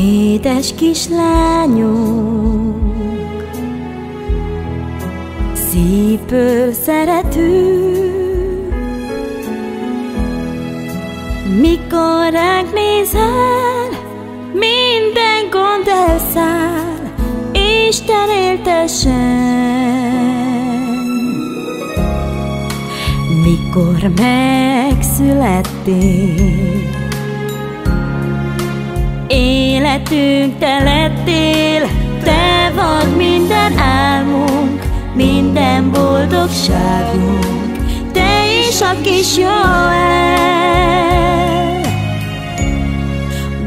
Édes kislányunk, szívből szeretünk, mikor ránk nézel, minden gond elszáll, Isten éltessen. Mikor megszülettél, életünk te lettél, te vagy minden álmunk, minden boldogságunk, te is a kis Joel.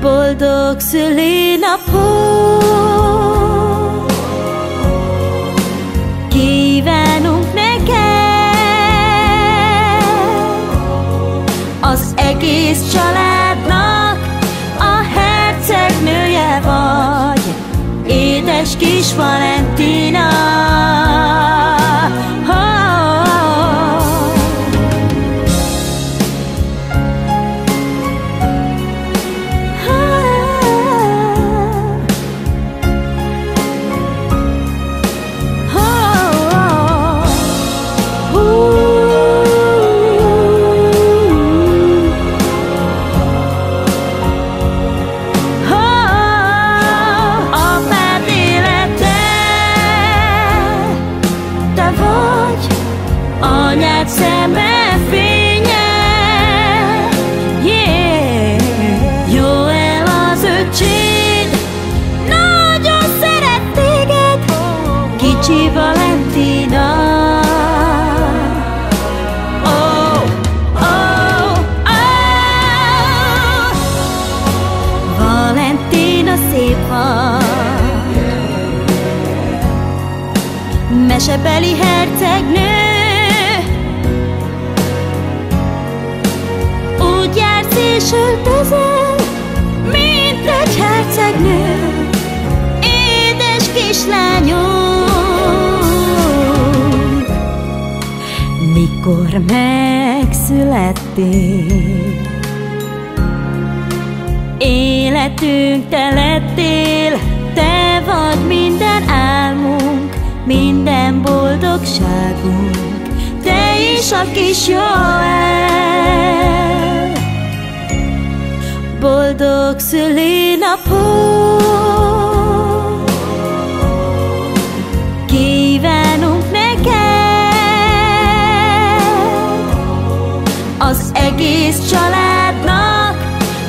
Boldog szülinapot kívánunk neked, az egész családnak a hercegnője vagy, édes kis Valentina. Anyád szeme fénye, yeah. Joel az öcséd, nagyon szeret téged, kicsi Valentina. Oh, oh, oh. Valentina szép vagy, mesebeli hercegnő, és öltözel, mint egy hercegnő, édes kislányunk. Mikor megszülettél, életünk te lettél, te vagy minden álmunk, minden boldogságunk, te is a kis Joel. Boldog szülinapot kívánunk neked, az egész családnak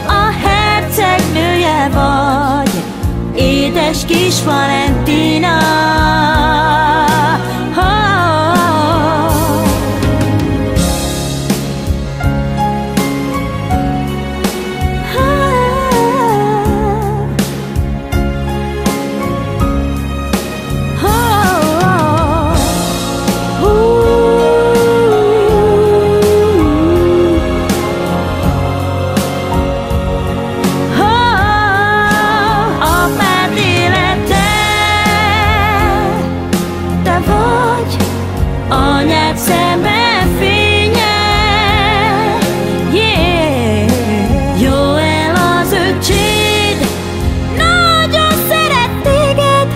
a hercegnője vagy, édes kis Valentina. Anyád szeme fénye, yeah. Joel az öcséd, nagyon szeret téged,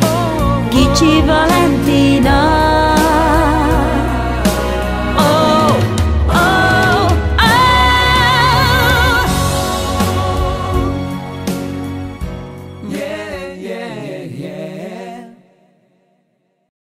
kicsi Valentina.